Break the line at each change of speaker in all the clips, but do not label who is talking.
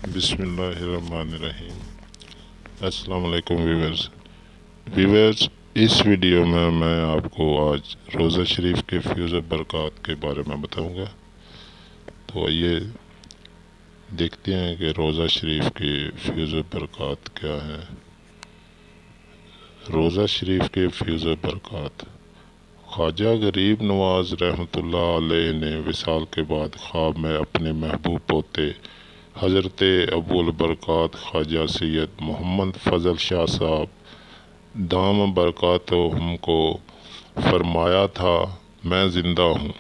بسم اللہ الرحمن الرحیم۔ السلام علیکم ویورز، اس ویڈیو میں آپ کو آج روزہ شریف کے فیض و برکات کے بارے میں بتاؤں گا۔ تو آئیے دیکھتے ہیں کہ روزہ شریف کے فیض و برکات کیا ہیں۔ روزہ شریف کے فیض و برکات۔ خواجہ غریب نواز رحمۃ اللہ علیہ نے وصال کے بعد خواب میں اپنے محبوب پوتے حضرت ابو البرکات خواجہ سید محمد فضل شاہ صاحب دام برکاتہم کو فرمایا تھا، میں زندہ ہوں،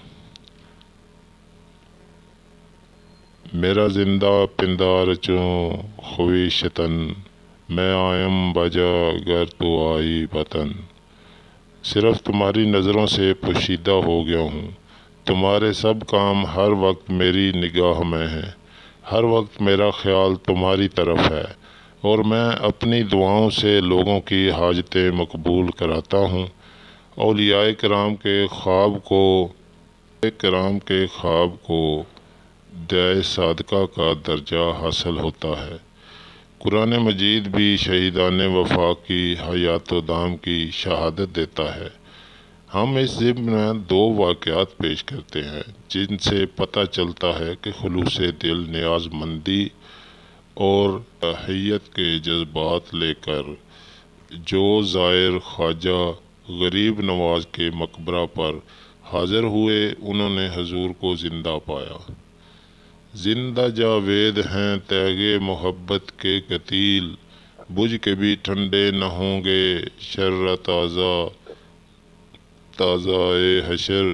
میرا زندہ پندار چوں خویشتن، میں آیم بجا گر تو آئی وطن، صرف تمہاری نظروں سے پوشیدہ ہو گیا ہوں، تمہارے سب کام ہر وقت میری نگاہ میں ہیں، ہر وقت میرا خیال تمہاری طرف ہے، اور میں اپنی دعاؤں سے لوگوں کی حاجتیں مقبول کراتا ہوں۔ اولیاء کرام کے خواب کو دعائے صادقہ کا درجہ حاصل ہوتا ہے۔ قرآن مجید بھی شہیدان وفا کی حیات و دام کی شہادت دیتا ہے۔ ہم اس ضمن میں دو واقعات پیش کرتے ہیں جن سے پتہ چلتا ہے کہ خلوص دل، نیاز مندی اور تحیت کے جذبات لے کر جو زائر خواجہ غریب نواز کے مقبرہ پر حاضر ہوئے، انہوں نے حضور کو زندہ پایا۔ زندہ جاوید ہیں تیغ محبت کے قتیل، بجھ کے بھی ٹھنڈے نہ ہوں گے شرّ تازہ حشر۔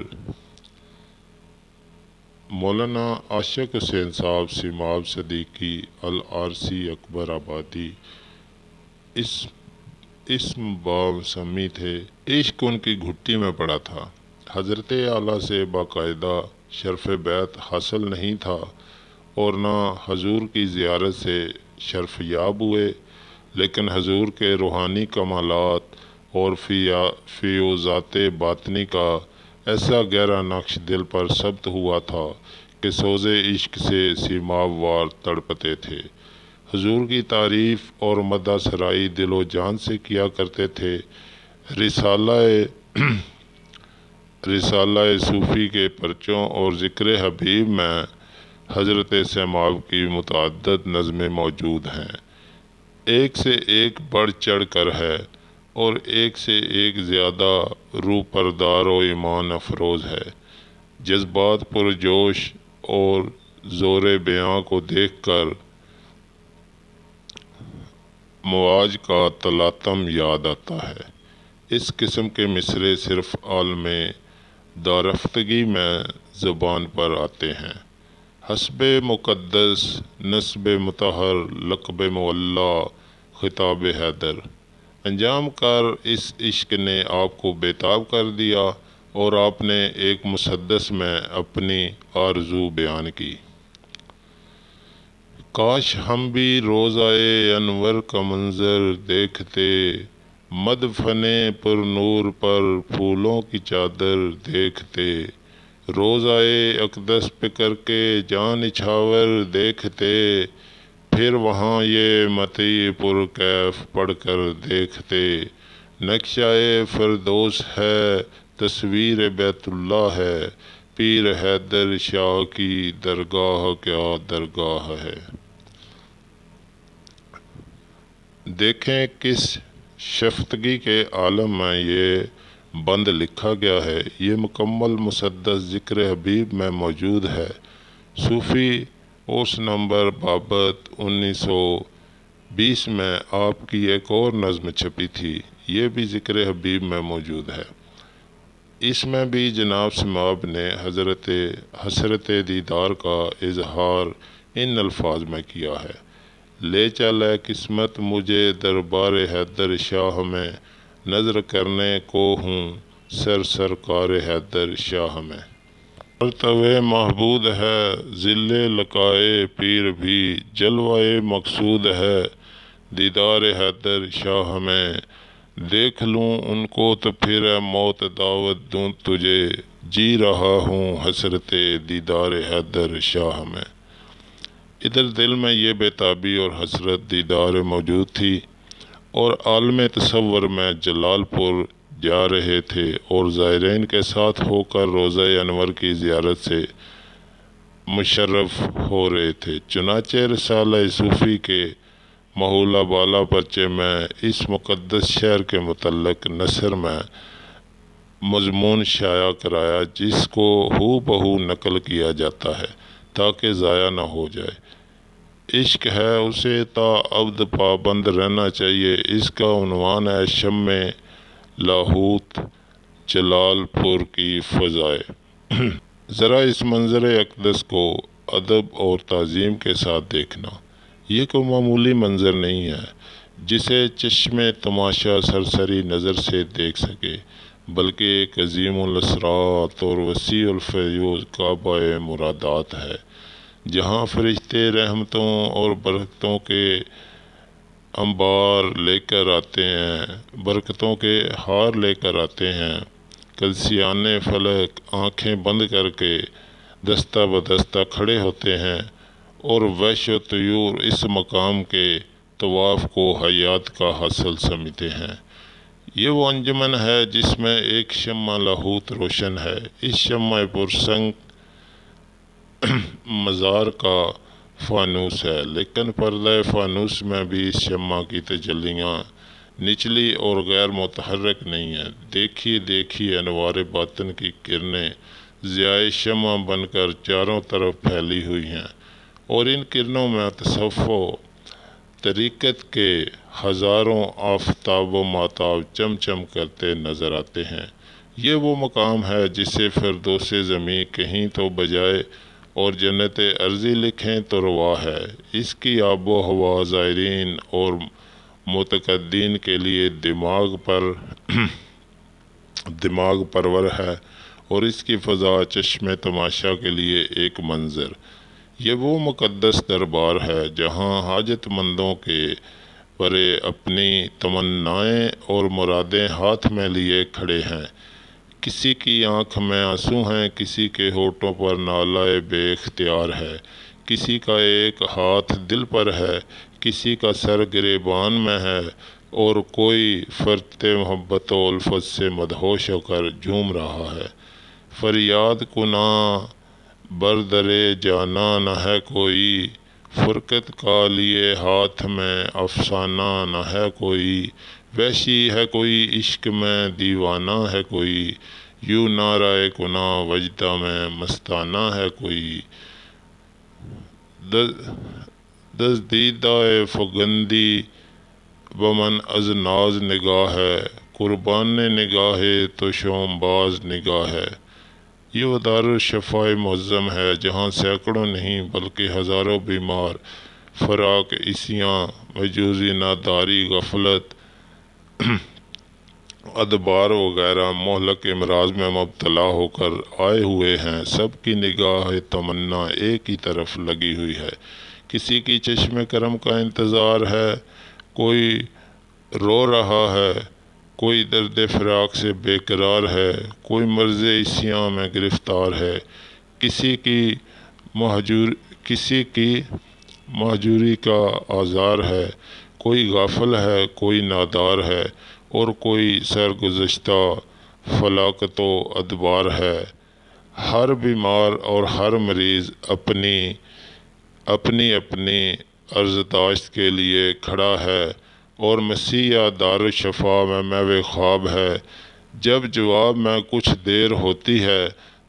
مولانا عاشق حسین صاحب سیماب صدیقی العارسی اکبر آبادی اسم بامسمی تھے، عشق ان کی گھٹی میں پڑا تھا، حضرت اعلیٰ سے باقاعدہ شرف بیعت حاصل نہیں تھا اور نہ حضور کی زیارت سے شرف یاب ہوئے، لیکن حضور کے روحانی کمالات اور فیوضات باطنی کا ایسا گہرا نقش دل پر ثبت ہوا تھا کہ سوز عشق سے سیماب وار تڑپتے تھے۔ حضور کی تعریف اور مدح سرائی دل و جان سے کیا کرتے تھے۔ رسالہ صوفی کے پرچوں اور ذکر حبیب میں حضرت سیماب کی متعدد نظمیں موجود ہیں، ایک سے ایک بڑھ چڑھ کر ہے اور ایک سے ایک زیادہ روح پردار و ایمان افروز ہے۔ جذبات پرجوش اور زور بیاں کو دیکھ کر مواج کا تلاطم یاد آتا ہے۔ اس قسم کے مصرعے صرف عالم دارفتگی میں زبان پر آتے ہیں۔ حسب مقدس، نسب مطہر، لقب معلیٰ، خطاب حیدر، انجام کار اس عشق نے آپ کو بےتاب کر دیا اور آپ نے ایک مسدس میں اپنی آرزو بیان کی۔ کاش ہم بھی روضۂ انور کا منظر دیکھتے، مدفن پر نور پر پھولوں کی چادر دیکھتے، روضۂ اقدس پہ کر کے جاں نچھاور دیکھتے، پھر وہاں یہ مطیع پر کیف پڑھ کر دیکھتے، نقشہ فردوس ہے، تصویر بیت اللہ ہے، پیر حیدر شاہ کی درگاہ کیا درگاہ ہے۔ دیکھیں کس شفتگی کے عالم میں یہ بند لکھا گیا ہے۔ یہ مکمل مسدس ذکر حبیب میں موجود ہے۔ صوفی اوس نمبر بابت 1920 میں آپ کی ایک اور نظم چھپی تھی، یہ بھی ذکر حبیب میں موجود ہے۔ اس میں بھی جناب سیماب نے حسرت دیدار کا اظہار ان الفاظ میں کیا ہے: لے چل اے قسمت مجھے دربار حیدر شاہ میں، نظر کرنے کو ہوں سرکار حیدر شاہ میں۔ مرتبہ محمود ہے ظل لقائے پیر بھی، جلوہ مقصود ہے دیدار حیدر شاہ میں، دیکھ لوں ان کو تو پھر اے موت دعوت دوں تجھے، جی رہا ہوں حسرت دیدار حیدر شاہ میں۔ ادھر دل میں یہ بیتابی اور حسرت دیدار موجود تھی، اور عالم تصور میں جلال پور جا رہے تھے اور زائرین کے ساتھ ہو کر روضہ انور کی زیارت سے مشرف ہو رہے تھے۔ چنانچہ رسالہ صوفی کے محولہ بالا پرچے میں اس مقدس شہر کے متعلق نثر میں مضمون شائع کرایا، جس کو ہو بہو نقل کیا جاتا ہے تاکہ ضائع نہ ہو جائے۔ عشق ہے اسے تا ابد پابند رہنا چاہیے، اس کا عنوان ہے شمع لاہوت جلال پور کی فضائے۔ ذرا اس منظر اقدس کو ادب اور تعظیم کے ساتھ دیکھنا، یہ کوئی معمولی منظر نہیں ہے جسے چشم تماشا سرسری نظر سے دیکھ سکے، بلکہ ایک عظیم الاسرار اور وسیع الفیوز کعبہ مرادات ہے، جہاں فرشتے رحمتوں اور برکتوں کے انبار لے کر آتے ہیں، برکتوں کے ہار لے کر آتے ہیں۔ قدسیان فلک آنکھیں بند کر کے دستہ بدستہ کھڑے ہوتے ہیں اور وحش و طیور اس مقام کے طواف کو حیات کا حاصل سمجھتے ہیں۔ یہ وہ انجمن ہے جس میں ایک شمع لاہوت روشن ہے۔ اس شمع پرسنگ مزار کا فانوس ہے، لیکن پردہ فانوس میں بھی اس شمع کی تجلیاں نچلی اور غیر متحرک نہیں ہیں۔ دیکھیے دیکھیے انوار باطن کی کرنیں ضیائے شمع بن کر چاروں طرف پھیلی ہوئی ہیں، اور ان کرنوں میں تصوف و طریقت کے ہزاروں آفتاب و ماتاب چم چم کرتے نظر آتے ہیں۔ یہ وہ مقام ہے جسے فردوس زمیں کہیں تو بجائے اور جنت ارضی لکھیں تو روا ہے۔ اس کی آب و ہوا زائرین اور متقدین کے لیے دماغ پرور ہے، اور اس کی فضا چشم تماشا کے لیے ایک منظر۔ یہ وہ مقدس دربار ہے جہاں حاجت مندوں کے پرے اپنی تمنائیں اور مرادیں ہاتھ میں لیے کھڑے ہیں۔ کسی کی آنکھ میں آنسو ہیں، کسی کے ہونٹوں پر نالہ بے اختیار ہے، کسی کا ایک ہاتھ دل پر ہے، کسی کا سر گریبان میں ہے، اور کوئی فرط محبت و الفت سے مدہوش ہو کر جھوم رہا ہے۔ فریاد کناں بردر جانا نہ ہے کوئی، فرقت کا لیے ہاتھ میں افسانہ نہ ہے کوئی، وحشی ہے کوئی عشق میں دیوانہ ہے کوئی، یوں نعرہ کناں وجدہ میں مستانہ ہے کوئی۔ دزدیدہ فگندی بمن از ناز نگاہ ہے، قربان نگاہ تو شوم باز نگاہ ہے۔ یہ وہ دارالشفاء معظم ہے جہاں سینکڑوں نہیں بلکہ ہزاروں بیمار فراق عیسیاں، مجوزی ناداری، غفلت، ادبار وغیرہ مہلک امراض میں مبتلا ہو کر آئے ہوئے ہیں۔ سب کی نگاہ تمنا ایک ہی طرف لگی ہوئی ہے۔ کسی کی چشم کرم کا انتظار ہے، کوئی رو رہا ہے، کوئی درد فراق سے بے قرار ہے، کوئی مرض عیسیاں میں گرفتار ہے، کسی کی مہجوری کا آزار ہے، کوئی غافل ہے، کوئی نادار ہے، اور کوئی سرگزشتہ فلاکت و ادبار ہے۔ ہر بیمار اور ہر مریض اپنی عرضداشت کے لیے کھڑا ہے، اور مسیح دارالشفاء میں محو خواب ہے۔ جب جواب میں کچھ دیر ہوتی ہے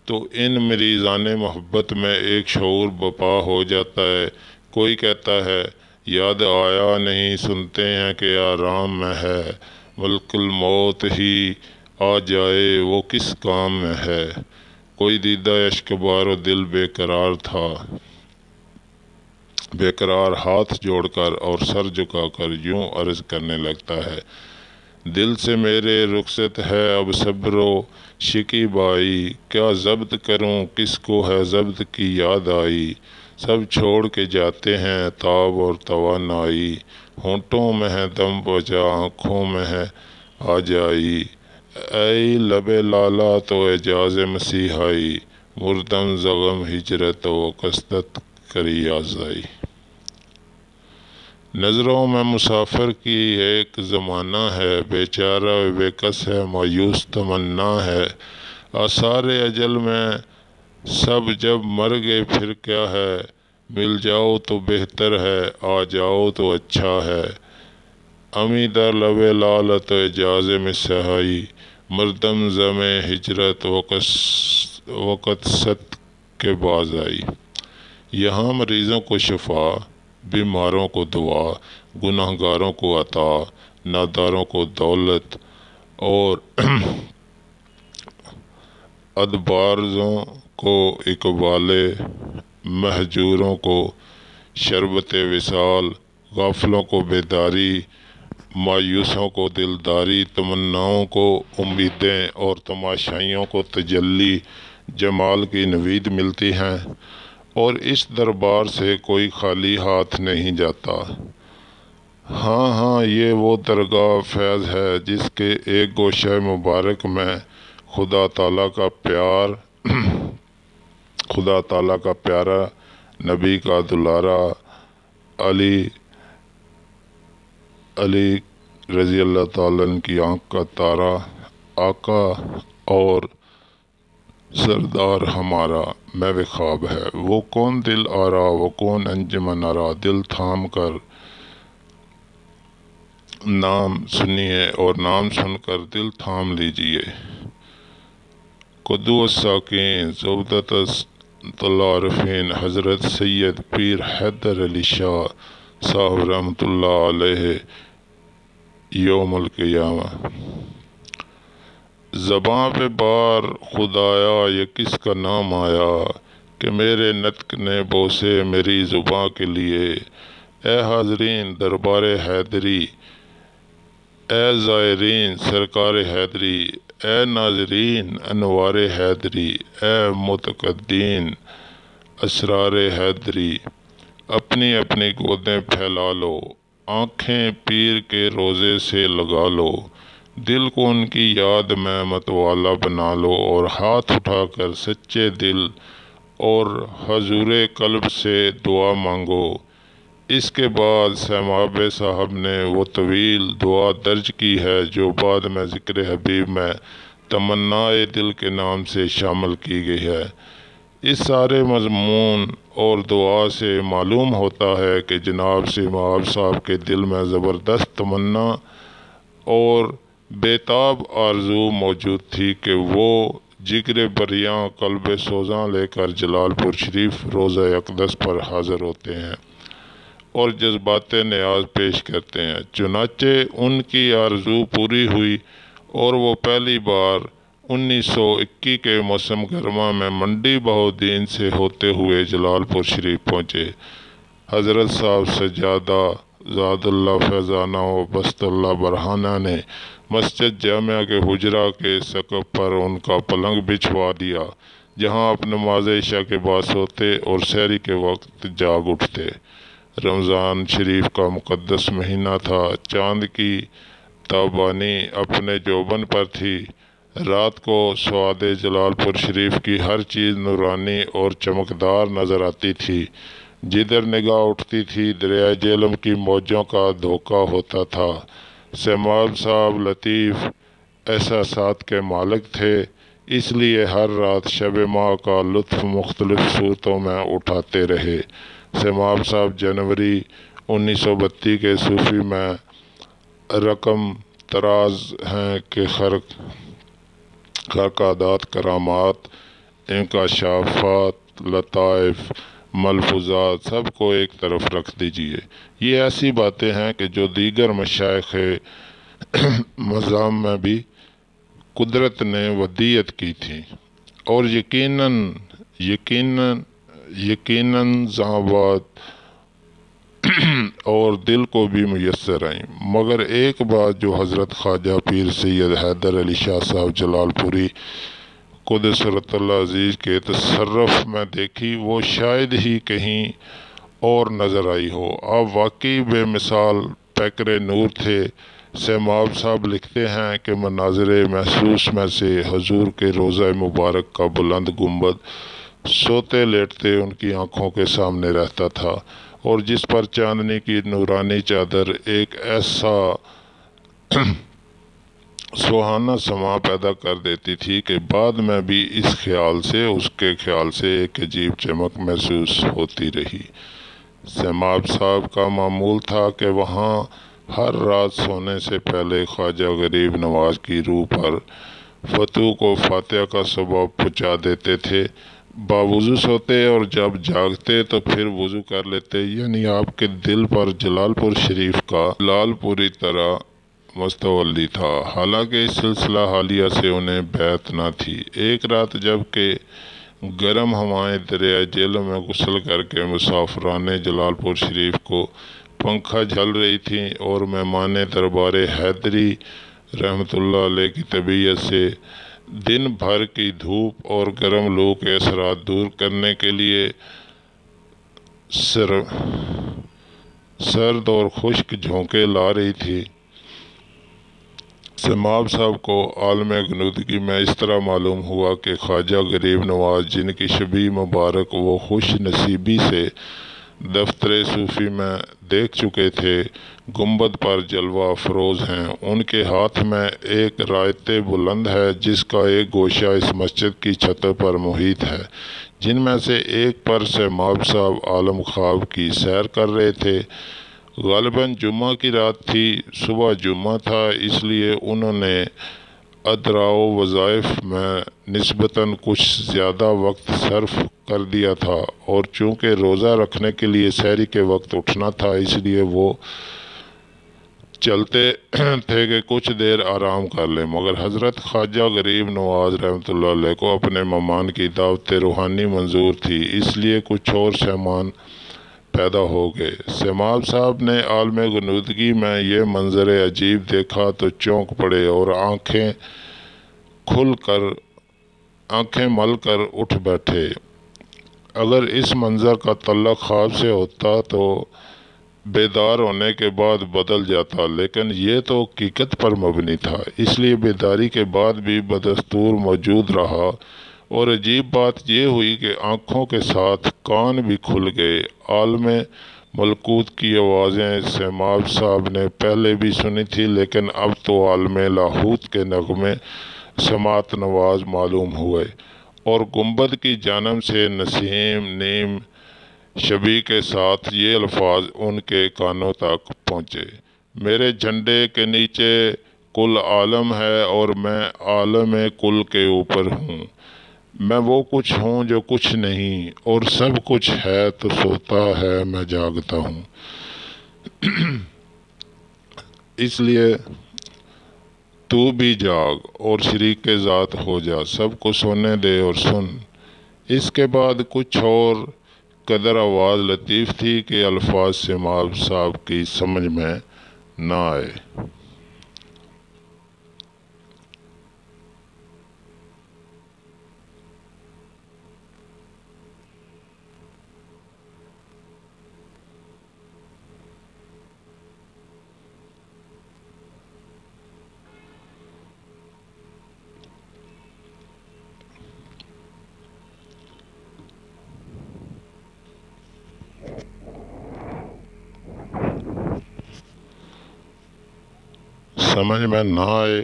تو ان مریضان محبت میں ایک شعور برپا ہو جاتا ہے۔ کوئی کہتا ہے یاد آیا نہیں، سنتے ہیں کہ آرام میں ہے، ملک الموت ہی آ جائے وہ کس کام میں ہے۔ کوئی دیدہ اشکبار و دل بے قرار تھا، بے قرار ہاتھ جوڑ کر اور سر جھکا کر یوں عرض کرنے لگتا ہے، دل سے میرے رخصت ہے اب صبر و شکیبائی، کیا ضبط کروں کس کو ہے ضبط کی یاد آئی، سب چھوڑ کے جاتے ہیں تاب اور توانائی، ہونٹوں میں ہے دم بجا آنکھوں میں ہے آ جائی، اے لب لالا تو اعجاز مسیحائی، مردم زغم ہجرت و قصدت کری آزائی۔ نظروں میں مسافر کی ایک زمانہ ہے، بیچارہ بے کس ہے مایوس تمنا ہے، آثار اجل میں سب جب مر گئے پھر کیا ہے، مل جاؤ تو بہتر ہے، آ جاؤ تو اچھا ہے، امیدہ لب لالت اجاز میں سہائی، مردم زم ہجرت وقت ست کے باز آئی۔ یہاں مریضوں کو شفا، بیماروں کو دعا، گناہ گاروں کو عطا، ناداروں کو دولت اور ادبارزوں کو اقبال، مہجوروں کو شربت وصال، غافلوں کو بیداری، مایوسوں کو دلداری، تمناؤں کو امیدیں اور تماشائیوں کو تجلی جمال کی نوید ملتی ہیں، اور اس دربار سے کوئی خالی ہاتھ نہیں جاتا۔ ہاں ہاں، یہ وہ درگاہ فیض ہے جس کے ایک گوشہ مبارک میں خدا تعالیٰ کا پیارا، نبی کا دلارا، علی رضی اللہ تعالیٰ عنہ کی آنکھ کا تارا، آقا اور سردار ہمارا محو خواب ہے۔ وہ کون دل آرا، وہ کون انجمن آرا، دل تھام کر نام سنیے اور نام سن کر دل تھام لیجئے۔ قدوۃ الساکین، زبدۃ العارفین، حضرت سید پیر حیدر علی شاہ صاحب رحمۃ اللہ علیہ یوم القیامہ۔ زباں پہ بار خدایا یہ کس کا نام آیا، کہ میرے نطق نے بوسے میری زباں کے لیے۔ اے حاضرین دربار حیدری، اے زائرین سرکار حیدری، اے ناظرین انوار حیدری، اے متقدین اسرار حیدری، اپنی اپنی گودیں پھیلا لو، آنکھیں پیر کے روضے سے لگا لو، دل کو ان کی یاد میں متوالا بنا لو، اور ہاتھ اٹھا کر سچے دل اور حضور قلب سے دعا مانگو۔ اس کے بعد سیماب صاحب نے وہ طویل دعا درج کی ہے جو بعد میں ذکر حبیب میں تمنائے دل کے نام سے شامل کی گئی ہے۔ اس سارے مضمون اور دعا سے معلوم ہوتا ہے کہ جناب سیماب صاحب کے دل میں زبردست تمنا اور بےتاب آرزو موجود تھی کہ وہ جگر بریاں قلب سوزاں لے کر جلال پور شریف روضہ اقدس پر حاضر ہوتے ہیں اور جذبات نیاز پیش کرتے ہیں۔ چنانچہ ان کی آرزو پوری ہوئی اور وہ پہلی بار 1921 کے موسم گرما میں منڈی بہاؤالدین سے ہوتے ہوئے جلال پور شریف پہنچے۔ حضرت صاحب سجادہ زاد اللہ فیضانہ و بسط اللہ برہانہ نے مسجد جامعہ کے حجرہ کے سقف پر ان کا پلنگ بچھوا دیا، جہاں آپ نماز عشاء کے بعد سوتے اور سحری کے وقت جاگ اٹھتے۔ رمضان شریف کا مقدس مہینہ تھا، چاند کی تابانی اپنے جوبن پر تھی۔ رات کو سواد جلال پور شریف کی ہر چیز نورانی اور چمکدار نظر آتی تھی۔ جدھر نگاہ اٹھتی تھی دریائے جہلم کی موجوں کا دھوکہ ہوتا تھا۔ سیماب صاحب لطیف احساسات کے مالک تھے، اس لیے ہر رات شب ماہ کا لطف مختلف صورتوں میں اٹھاتے رہے۔ سیماب صاحب جنوری 1932 کے صوفی میں رقم طراز ہیں کہ خرقادات، کرامات، انکشافات، لطائف، ملفوظات سب کو ایک طرف رکھ دیجئے۔ یہ ایسی باتیں ہیں کہ جو دیگر مشائخ مذہب میں بھی قدرت نے ودیعت کی تھی اور یقیناً بات اور دل کو بھی میسر آئیں، مگر ایک بات جو حضرت خواجہ پیر سید حیدر علی شاہ صاحب جلال پوری قدس سرۃ اللہ عزیز کے تصرف میں دیکھی وہ شاید ہی کہیں اور نظر آئی ہو۔ آپ واقعی بے مثال پیکر نور تھے۔ سیماب صاحب لکھتے ہیں کہ مناظر محسوس میں سے حضور کے روضہ مبارک کا بلند گنبد سوتے لیٹتے ان کی آنکھوں کے سامنے رہتا تھا، اور جس پر چاندنی کی نورانی چادر ایک ایسا سہانا سما پیدا کر دیتی تھی کہ بعد میں بھی اس کے خیال سے ایک عجیب چمک محسوس ہوتی رہی۔ سیماب صاحب کا معمول تھا کہ وہاں ہر رات سونے سے پہلے خواجہ غریب نواز کی روح پر فتوح کو فاتحہ کا سبب پہنچا دیتے تھے۔ باوضو سوتے اور جب جاگتے تو پھر وضو کر لیتے، یعنی آپ کے دل پر جلال پور شریف کا لال پوری طرح مستولی تھا، حالانکہ اس سلسلہ حالیہ سے انہیں بیعت نہ تھی۔ ایک رات جب کہ گرم ہوائیں دریائے جہلم میں غسل کر کے مسافران جلال پور شریف کو پنکھا جھل رہی تھیں، اور مہمان دربار حیدری رحمۃ اللہ علیہ کی طبیعت سے دن بھر کی دھوپ اور گرم لو کے اثرات دور کرنے کے لیے سرد اور خشک جھونکے لا رہی تھی، سیماب صاحب کو عالم غنودگی میں اس طرح معلوم ہوا کہ خواجہ غریب نواز، جن کی شبیہ مبارک وہ خوش نصیبی سے دفتر صوفی میں دیکھ چکے تھے، گنبد پر جلوہ افروز ہیں۔ ان کے ہاتھ میں ایک رایت بلند ہے جس کا ایک گوشہ اس مسجد کی چھتوں پر محیط ہے، جن میں سے ایک پر سیماب صاحب عالم خواب کی سیر کر رہے تھے۔ غالباً جمعہ کی رات تھی، صبح جمعہ تھا، اس لیے انہوں نے ادراء و وظائف میں نسبتاً کچھ زیادہ وقت صرف کر دیا تھا، اور چونکہ روزہ رکھنے کے لیے سحری کے وقت اٹھنا تھا، اس لیے وہ چلتے تھے کہ کچھ دیر آرام کر لیں، مگر حضرت خواجہ غریب نواز رحمۃ اللہ علیہ کو اپنے مہمان کی دعوت روحانی منظور تھی، اس لیے کچھ اور سامان پیدا ہو گئے۔ سیماب صاحب نے عالم غنودگی میں یہ منظر عجیب دیکھا تو چونک پڑے اور آنکھیں مل کر اٹھ بیٹھے۔ اگر اس منظر کا تعلق خواب سے ہوتا تو بیدار ہونے کے بعد بدل جاتا، لیکن یہ تو حقیقت پر مبنی تھا، اس لیے بیداری کے بعد بھی بدستور موجود رہا، اور عجیب بات یہ ہوئی کہ آنکھوں کے ساتھ کان بھی کھل گئے۔ عالم ملکوت کی آوازیں سیماب صاحب نے پہلے بھی سنی تھی، لیکن اب تو عالم لاہوت کے نغمے سماعت نواز معلوم ہوئے، اور گنبد کی جانب سے نسیم نیم شبی کے ساتھ یہ الفاظ ان کے کانوں تک پہنچے: میرے جھنڈے کے نیچے کل عالم ہے، اور میں عالم کل کے اوپر ہوں، میں وہ کچھ ہوں جو کچھ نہیں، اور سب کچھ ہے تو سوتا ہے میں جاگتا ہوں۔ اس لیے تو بھی جاگ اور شریک ذات ہو جا، سب کو سونے دے اور سن۔ اس کے بعد کچھ اور قدر آواز لطیف تھی کہ الفاظ سیماب صاحب کی سمجھ میں نہ آئے۔ سمجھ میں نہ آئے،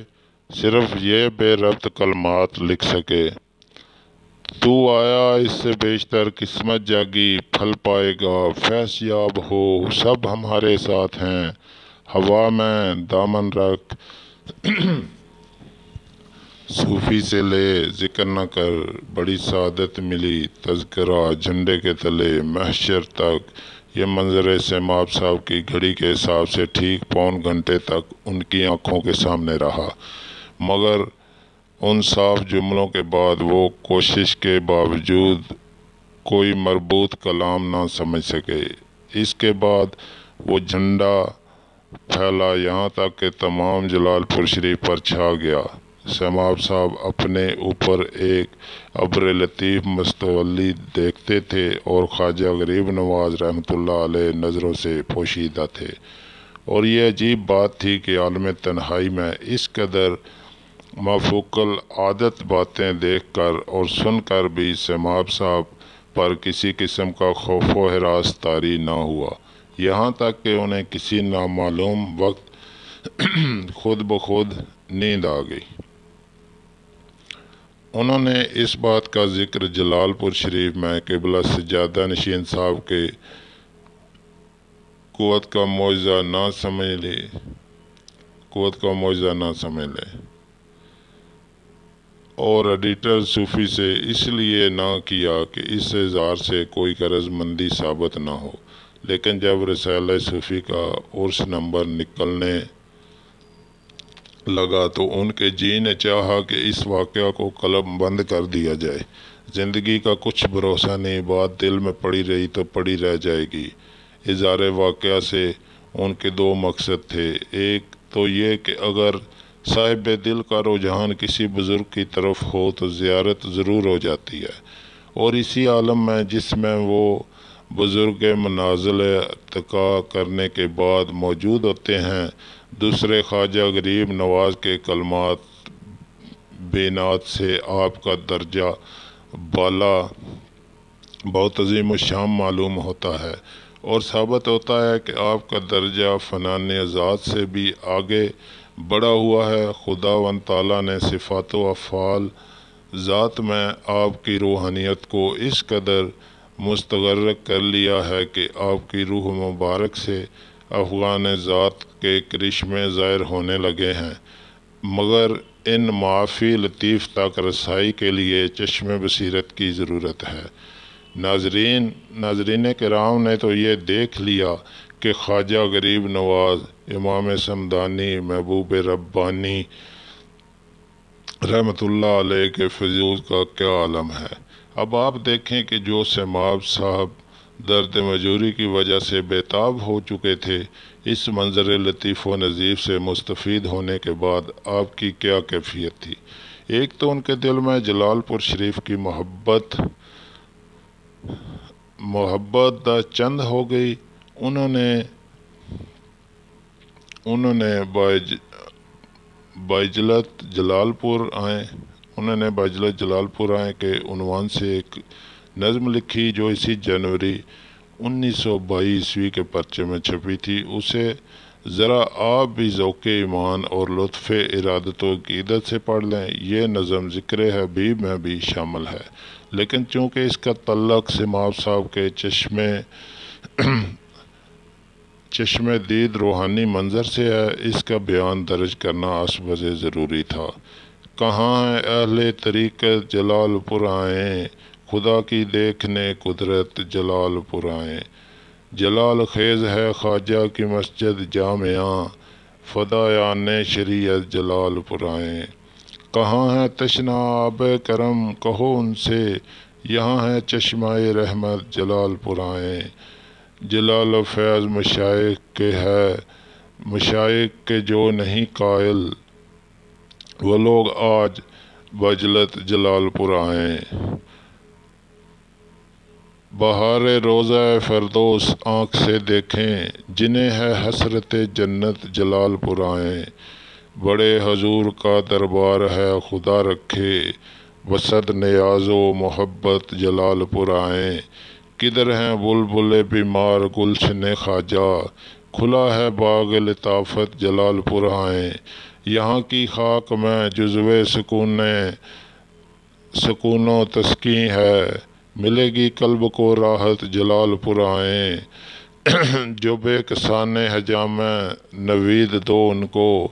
صرف یہ بے ربط کلمات لکھ سکے: تو آیا اس سے بیشتر قسمت جاگی، پھل پائے گا فیض یاب ہو، سب ہمارے ساتھ ہیں، ہوا میں دامن رکھ، صوفی سے لے ذکر نہ کر، بڑی سعادت ملی تذکرہ جھنڈے کے تلے محشر تک۔ یہ منظر سیماب صاحب کی گھڑی کے حساب سے ٹھیک پون گھنٹے تک ان کی آنکھوں کے سامنے رہا، مگر ان صاف جملوں کے بعد وہ کوشش کے باوجود کوئی مربوط کلام نہ سمجھ سکے۔ اس کے بعد وہ جھنڈا پھیلا یہاں تک کہ تمام جلال پور شریف پر چھا گیا۔ سیماب صاحب اپنے اوپر ایک ابر لطیف مستولی دیکھتے تھے، اور خواجہ غریب نواز رحمۃ اللہ علیہ نظروں سے پوشیدہ تھے، اور یہ عجیب بات تھی کہ عالم تنہائی میں اس قدر مافوقل عادت باتیں دیکھ کر اور سن کر بھی سیماب صاحب پر کسی قسم کا خوف و ہراس طاری نہ ہوا، یہاں تک کہ انہیں کسی نامعلوم وقت خود بخود نیند آ گئی۔ انہوں نے اس بات کا ذکر جلال پور شریف میں قبلہ سجادہ نشین صاحب کے قوت کا معجزہ نہ سمجھ لے اور ایڈیٹر صوفی سے اس لیے نہ کیا کہ اس اظہار سے کوئی غرض مندی ثابت نہ ہو، لیکن جب رسالہ صوفی کا عرس نمبر نکلنے لگا تو ان کے جی نے چاہا کہ اس واقعہ کو قلم بند کر دیا جائے۔ زندگی کا کچھ بھروسہ نہیں، بات دل میں پڑی رہی تو پڑی رہ جائے گی۔ اظہار واقعہ سے ان کے دو مقصد تھے، ایک تو یہ کہ اگر صاحب دل کا رجحان کسی بزرگ کی طرف ہو تو زیارت ضرور ہو جاتی ہے، اور اسی عالم میں جس میں وہ بزرگ منازل ارتقا کرنے کے بعد موجود ہوتے ہیں، دوسرے خواجہ غریب نواز کے کلمات بینات سے آپ کا درجہ بالا بہت عظیم الشان معلوم ہوتا ہے، اور ثابت ہوتا ہے کہ آپ کا درجہ فنان ذات سے بھی آگے بڑھا ہوا ہے۔ خداوند تعالیٰ نے صفات و افعال ذات میں آپ کی روحانیت کو اس قدر مستغرق کر لیا ہے کہ آپ کی روح مبارک سے افغان ذات کے کرشمے ظاہر ہونے لگے ہیں، مگر ان معافی لطیف تک رسائی کے لیے چشم بصیرت کی ضرورت ہے۔ ناظرین کرام نے تو یہ دیکھ لیا کہ خواجہ غریب نواز، امام صمدانی، محبوب ربانی رحمۃ اللہ علیہ کے فیض کا کیا عالم ہے۔ اب آپ دیکھیں کہ جو سیماب صاحب درد مجبوری کی وجہ سے بےتاب ہو چکے تھے، اس منظر لطیف و نظیف سے مستفید ہونے کے بعد آپ کی کیا کیفیت تھی۔ ایک تو ان کے دل میں جلال پور شریف کی محبت دا چند ہو گئی۔ انہوں نے بائجلت جلال پور آئے کے عنوان سے ایک نظم لکھی جو اسی جنوری 1922 کے پرچے میں چھپی تھی۔ اسے ذرا آپ بھی ذوق ایمان اور لطف ارادت و عقیدت سے پڑھ لیں۔ یہ نظم ذکر حبیب میں بھی شامل ہے، لیکن چونکہ اس کا تعلق سیماب صاحب کے چشم دید روحانی منظر سے ہے، اس کا بیان درج کرنا اسبز ضروری تھا۔ کہاں ہیں اہل طریقت جلال پور آئیں، خدا کی دیکھنے قدرت جلال پور آئیں۔ جلال خیز ہے خواجہ کی مسجد جامعہ، فدایان شریعت جلال پور آئیں۔ کہاں ہے تشنا آب کرم، کہو ان سے یہاں ہے چشمہ رحمت جلال پور آئیں۔ جلال و فیض مشائخ کے ہے، مشائخ کے جو نہیں قائل، وہ لوگ آج بجلت جلال پور آئیں۔ بہار روضہ فردوس آنکھ سے دیکھیں، جنہیں ہے حسرت جنت جلال پور آئیں۔ بڑے حضور کا دربار ہے خدا رکھے، وسعت نیاز و محبت جلال پور آئیں۔ کدھر ہیں بلبل بیمار گلشن خواجہ، کھلا ہے باغ لطافت جلال پور آئیں۔ یہاں کی خاک میں جزوِ سکون و تسکین ہے، ملے گی قلب کو راحت جلال پور آئیں۔ جو بے کسان حجام نوید دو ان کو،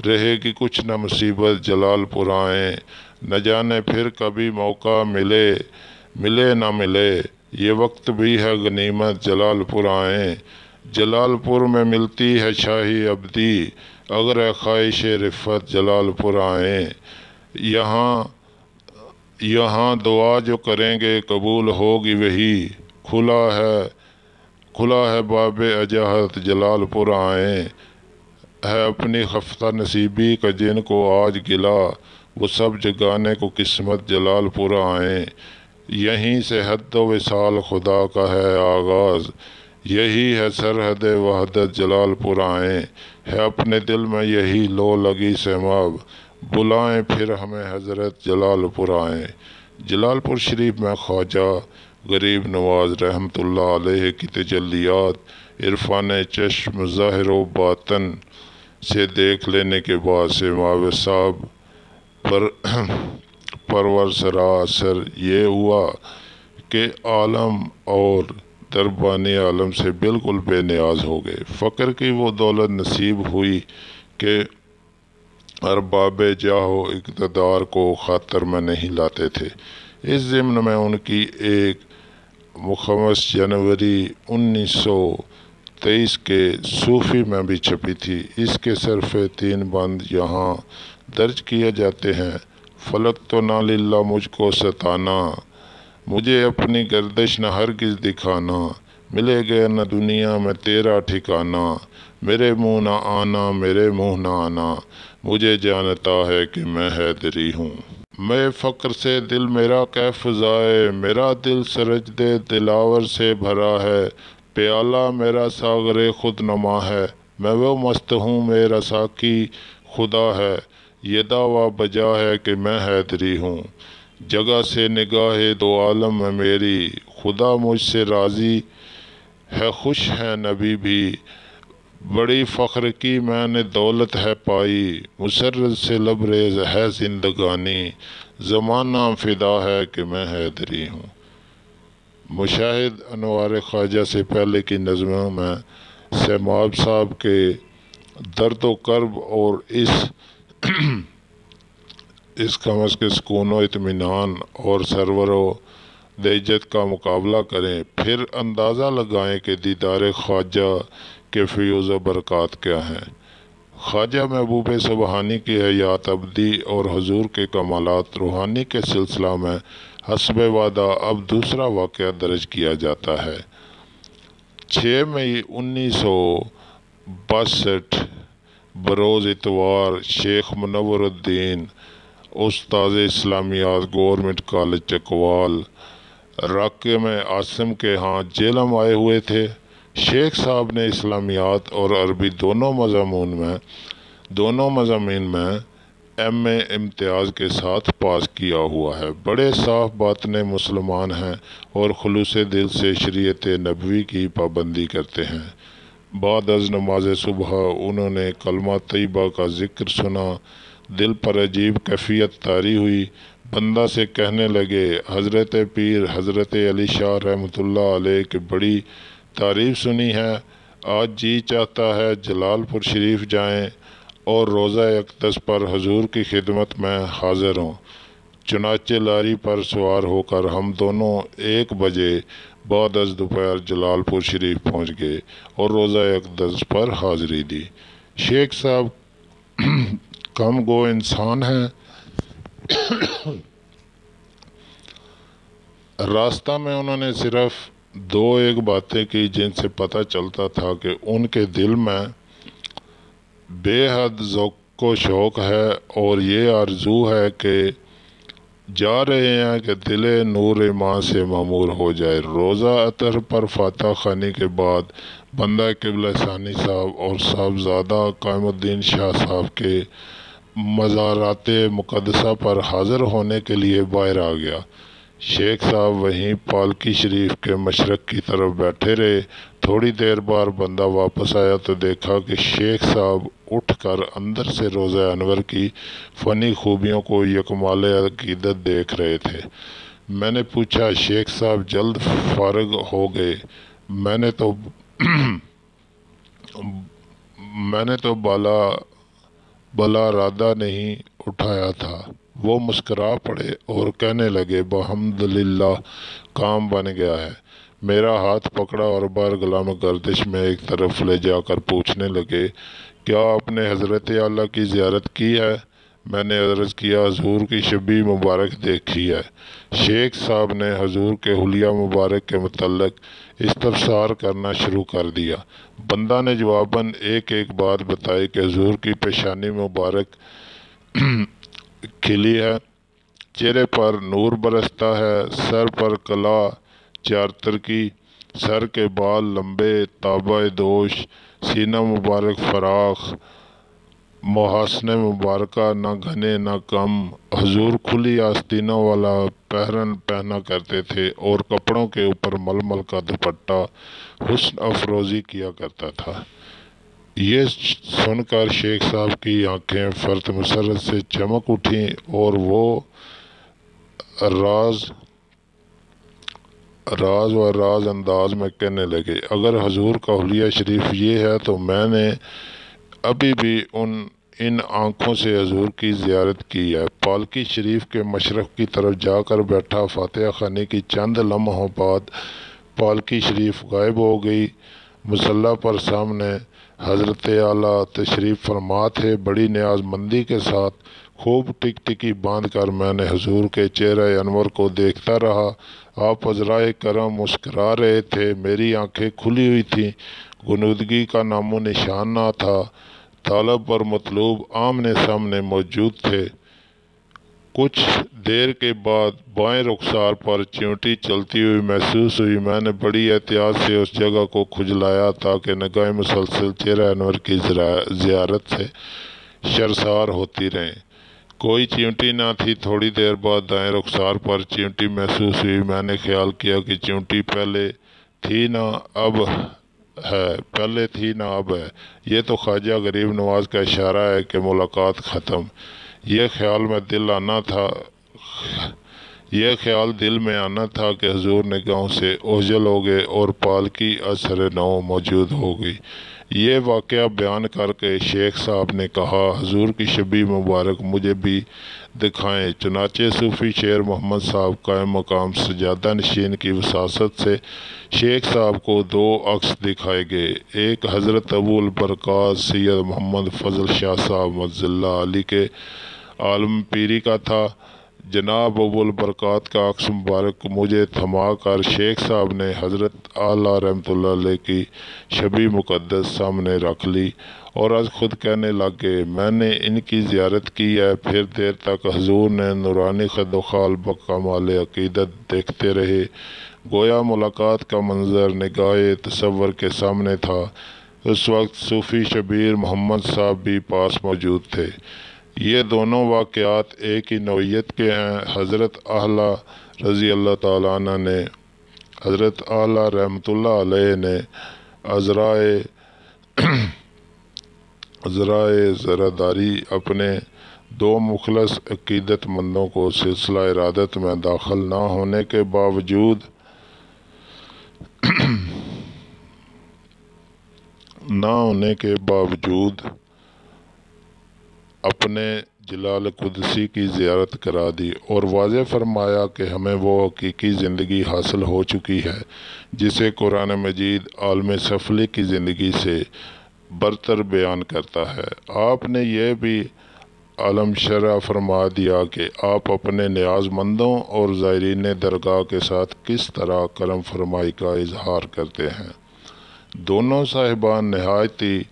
رہے گی کچھ نہ مصیبت جلال پور آئیں۔ نہ جانے پھر کبھی موقع ملے نہ ملے، یہ وقت بھی ہے غنیمت جلال پور آئیں۔ جلال پور میں ملتی ہے شاہی ابدی، اگر ہے خواہش رفت جلال پور آئیں۔ یہاں دعا جو کریں گے قبول ہوگی وہی، کھلا ہے باب اجاہت جلال پور آئیں۔ ہے اپنی خفتہ نصیبی کا جن کو آج گلا، وہ سب جگانے کو قسمت جلال پور آئیں۔ یہیں سے حد و وصال خدا کا ہے آغاز، یہی ہے سرحد وحدت جلال پور آئیں۔ ہے اپنے دل میں یہی لو لگی سیماب، بلائیں پھر ہمیں حضرت جلال پور آئیں۔ جلال پور شریف میں خواجہ غریب نواز رحمۃ اللہ علیہ کی تجلیات عرفان چشم ظاہر و باطن سے دیکھ لینے کے بعد سے ماوی صاحب پرور سراسر یہ ہوا کہ عالم اور دربانی عالم سے بالکل بے نیاز ہو گئے۔ فقر کی وہ دولت نصیب ہوئی کہ ارباب جاہ و اقتدار کو خاطر میں نہیں لاتے تھے۔ اس ضمن میں ان کی ایک مخمس جنوری 1923 کے صوفی میں بھی چھپی تھی۔ اس کے صرف 3 بند یہاں درج کیے جاتے ہیں۔ فلک تو نہ للہ مجھ کو ستانا، مجھے اپنی گردش نہ ہرگز دکھانا، ملے گیا نہ دنیا میں تیرا ٹھکانا، میرے منہ نہ آنا میرے منہ نہ آنا، مجھے جانتا ہے کہ میں حیدری ہوں۔ میں فقر سے دل میرا کیف فزائے، میرا دل سرجد دلاور سے بھرا ہے، پیالہ میرا ساغر خود نما ہے، میں وہ مست ہوں میرا ساقی خدا ہے، یہ دعویٰ بجا ہے کہ میں حیدری ہوں۔ جگہ سے نگاہ دو عالم ہے میری، خدا مجھ سے راضی ہے خوش ہے نبی بھی، بڑی فخر کی میں نے دولت ہے پائی، مسرت سے لبریز ہے زندگانی، زمانہ فدا ہے کہ میں حیدری ہوں۔ مشاہد انوار خواجہ سے پہلے کی نظموں میں سیماب صاحب کے درد و کرب اور اس کمز کے سکون و اطمینان اور سرور و دیجت کا مقابلہ کریں، پھر اندازہ لگائیں کہ دیدار خواجہ کے فیوز و برکات کیا ہیں۔ خواجہ محبوب سبحانی کی حیات ابدی اور حضور کے کمالات روحانی کے سلسلہ میں حسب وعدہ اب دوسرا واقعہ درج کیا جاتا ہے۔ 6 مئی 1962 بروز اتوار شیخ منور الدین استاذ اسلامیات گورنمنٹ کالج چکوال راقم عاصم کے ہاں جیلم آئے ہوئے تھے۔ شیخ صاحب نے اسلامیات اور عربی دونوں مضامین میں ایم.اے. امتیاز کے ساتھ پاس کیا ہوا ہے۔ بڑے صاف باطن مسلمان ہیں اور خلوص دل سے شریعت نبوی کی پابندی کرتے ہیں۔ بعد از نماز صبح انہوں نے کلمہ طیبہ کا ذکر سنا، دل پر عجیب کیفیت طاری ہوئی، بندہ سے کہنے لگے حضرت پیر حضرت علی شاہ رحمۃ اللہ علیہ کی بڑی تعریف سنی ہے، آج جی چاہتا ہے جلال پور شریف جائیں اور روزہ اقدس پر حضور کی خدمت میں حاضر ہوں۔ چنانچہ لاری پر سوار ہو کر ہم دونوں 1 بجے بعد از دوپہر جلال پور شریف پہنچ گئے اور روزہ اقدس پر حاضری دی۔ شیخ صاحب کم گو انسان ہیں۔ راستہ میں انہوں نے صرف 2 باتیں کی جن سے پتہ چلتا تھا کہ ان کے دل میں بے حد ذوق و شوق ہے اور یہ آرزو ہے کہ جا رہے ہیں کہ دل نور ماں سے معمور ہو جائے۔ روزہ اطہر پر فاتح خوانی کے بعد بندہ قبلہ ثانی صاحب اور صاحبزادہ قائم الدین شاہ صاحب کے مزارات مقدسہ پر حاضر ہونے کے لیے باہر آ گیا۔ شیخ صاحب وہیں پالکی شریف کے مشرق کی طرف بیٹھے رہے۔ تھوڑی دیر بعد بندہ واپس آیا تو دیکھا کہ شیخ صاحب اٹھ کر اندر سے روضہ انور کی فنی خوبیوں کو یکمال عقیدت دیکھ رہے تھے۔ میں نے پوچھا شیخ صاحب جلد فارغ ہو گئے؟ میں نے تو بلا رادہ نہیں اٹھایا تھا۔ وہ مسکرا پڑے اور کہنے لگے بحمدللہ کام بن گیا ہے۔ میرا ہاتھ پکڑا اور بارگاہ میں گردش میں ایک طرف لے جا کر پوچھنے لگے کیا آپ نے حضرت اعلیٰ کی زیارت کی ہے؟ میں نے عرض کیا حضور کی شبیہ مبارک دیکھی ہے۔ شیخ صاحب نے حضور کے حلیہ مبارک کے متعلق استفسار کرنا شروع کر دیا۔ بندہ نے جواباً ایک بات بتائی کہ حضور کی پیشانی مبارک کھلی ہے، چہرے پر نور برستا ہے، سر پر کلا چارتر کی، سر کے بال لمبے تابع دوش، سینہ مبارک فراخ، محاسن مبارکہ نہ گھنے نہ کم، حضور کھلی آستینوں والا پہرن پہنا کرتے تھے اور کپڑوں کے اوپر ململ کا دوپٹہ حسن افروزی کیا کرتا تھا۔ یہ سن کر شیخ صاحب کی آنکھیں فرط مسرت سے چمک اٹھیں اور وہ راز انداز میں کہنے لگے، اگر حضور کا حلیہ شریف یہ ہے تو میں نے ابھی بھی ان آنکھوں سے حضور کی زیارت کی ہے۔ پالکی شریف کے مشرق کی طرف جا کر بیٹھا، فاتحہ خوانی کی چند لمحوں بعد پالکی شریف غائب ہو گئی۔ مصلی پر سامنے حضرت اعلیٰ تشریف فرما تھے۔ بڑی نیاز مندی کے ساتھ خوب ٹکٹکی باندھ کر میں نے حضور کے چہرہ انور کو دیکھتا رہا۔ آپ عذرائے کرم مسکرا رہے تھے، میری آنکھیں کھلی ہوئی تھیں، غنودگی کا نام و نشان نہ تھا۔ طالب اور مطلوب آمنے سامنے موجود تھے۔ کچھ دیر کے بعد بائیں رخسار پر چیونٹی چلتی ہوئی محسوس ہوئی۔ میں نے بڑی احتیاط سے اس جگہ کو کھجلایا تاکہ نگاہیں مسلسل چہرہ انور کی زیارت سے شرسار ہوتی رہیں۔ کوئی چیونٹی نہ تھی۔ تھوڑی دیر بعد دائیں رخسار پر چیونٹی محسوس ہوئی۔ میں نے خیال کیا کہ چیونٹی پہلے تھی نہ اب ہے، یہ تو خواجہ غریب نواز کا اشارہ ہے کہ ملاقات ختم۔ یہ خیال دل میں آنا تھا کہ حضور نگاہوں سے اوجھل ہو گئے اور پالکی اثر نو موجود ہو گئی۔ یہ واقعہ بیان کر کے شیخ صاحب نے کہا، حضور کی شبیہ مبارک مجھے بھی دکھائیں۔ چنانچہ صوفی شیر محمد صاحب قائم مقام سجادہ نشین کی وساطت سے شیخ صاحب کو 2 عکس دکھائے گئے۔ ایک حضرت ابو البرکات سید محمد فضل شاہ صاحب مجزل اللہ علی کے عالم پیری کا تھا۔ جناب ابو البرکات کا عکس مبارک مجھے تھما کر شیخ صاحب نے حضرت اعلیٰ رحمۃ اللہ علیہ کی شبیہ مقدس سامنے رکھ لی اور از خود کہنے لگے، میں نے ان کی زیارت کی ہے۔ پھر دیر تک حضور نے نورانی خد و خال بکمال عقیدت دیکھتے رہے، گویا ملاقات کا منظر نگاہ تصور کے سامنے تھا۔ اس وقت صوفی شبیر محمد صاحب بھی پاس موجود تھے۔ یہ دونوں واقعات ایک ہی نوعیت کے ہیں۔ حضرت اعلیٰ رضی اللہ تعالیٰ عنہ نے، حضرت اعلیٰ رحمۃ اللہ علیہ نے عذرائے زراداری اپنے 2 مخلص عقیدت مندوں کو سلسلہ ارادت میں داخل نہ ہونے کے باوجود اپنے جلال قدسی کی زیارت کرا دی اور واضح فرمایا کہ ہمیں وہ حقیقی زندگی حاصل ہو چکی ہے جسے قرآن مجید عالم سفلی کی زندگی سے برتر بیان کرتا ہے۔ آپ نے یہ بھی عالم شرح فرما دیا کہ آپ اپنے نیاز مندوں اور زائرین درگاہ کے ساتھ کس طرح کرم فرمائی کا اظہار کرتے ہیں۔ دونوں صاحبان نہایتی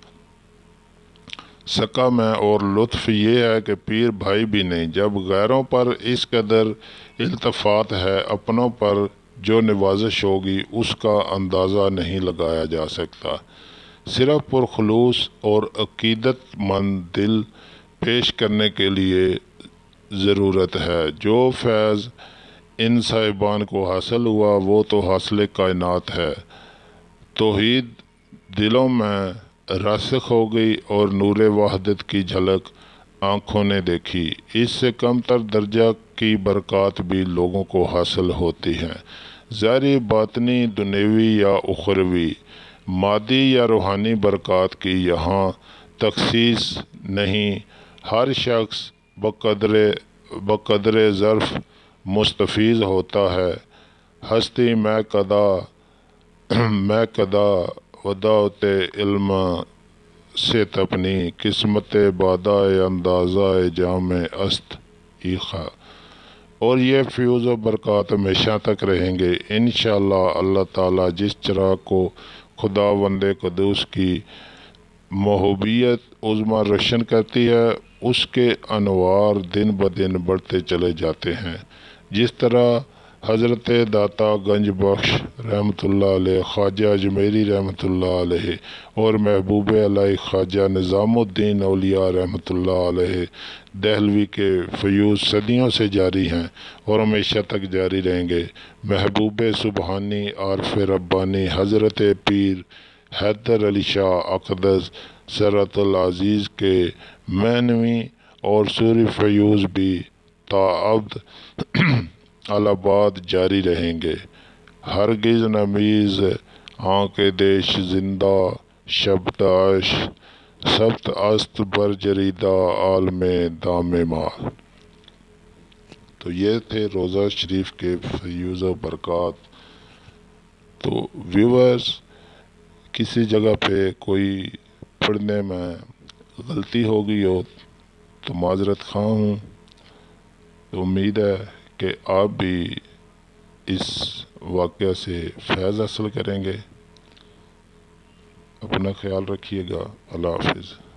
سکا میں، اور لطف یہ ہے کہ پیر بھائی بھی نہیں۔ جب غیروں پر اس قدر التفات ہے، اپنوں پر جو نوازش ہوگی اس کا اندازہ نہیں لگایا جا سکتا۔ صرف پرخلوص اور عقیدت مند دل پیش کرنے کے لیے ضرورت ہے۔ جو فیض ان صاحبان کو حاصل ہوا وہ تو حاصل کائنات ہے۔ توحید دلوں میں راسخ ہو گئی اور نور وحدت کی جھلک آنکھوں نے دیکھی۔ اس سے کم تر درجہ کی برکات بھی لوگوں کو حاصل ہوتی ہیں، ظاہری، باطنی، دنیوی یا اخروی، مادی یا روحانی برکات کی یہاں تخصیص نہیں۔ ہر شخص بقدر ظرف مستفیض ہوتا ہے۔ ہستی میں قدا وداعت علم سے تپنی، قسمت بادائے اندازہ جام است ایخا۔ اور یہ فیوز و برکات ہمیشہ تک رہیں گے انشاءاللہ۔ اللہ تعالیٰ جس چراغ کو خداوند قدوس کی محبوبیت عظمیٰ روشن کرتی ہے، اس کے انوار دن بدن بڑھتے چلے جاتے ہیں۔ جس طرح حضرت داتا گنج بخش رحمۃ اللہ علیہ، خواجہ اجمیری رحمۃ اللہ علیہ اور محبوب علیہ خواجہ نظام الدین اولیاء رحمۃ اللہ علیہ دہلوی کے فیوز صدیوں سے جاری ہیں اور ہمیشہ تک جاری رہیں گے۔ محبوب سبحانی عارف ربانی حضرت پیر حیدر علی شاہ اقدس سرۃ العزیز کے معنوی اور سوری فیوز بھی تاابد الاباد جاری رہیں گے۔ ہرگز نمیز آنکھ دیش زندہ شبداش سبت است بر جریدہ عالم دام مال۔ تو یہ تھے روزہ شریف کے فیوز و برکات۔ تو ویورز، کسی جگہ پہ کوئی پڑھنے میں غلطی ہو گئی ہو تو معذرت خواہ ہوں۔ تو امید ہے کہ آپ بھی اس واقعہ سے فیض حاصل کریں گے۔ اپنا خیال رکھیے گا۔ اللہ حافظ۔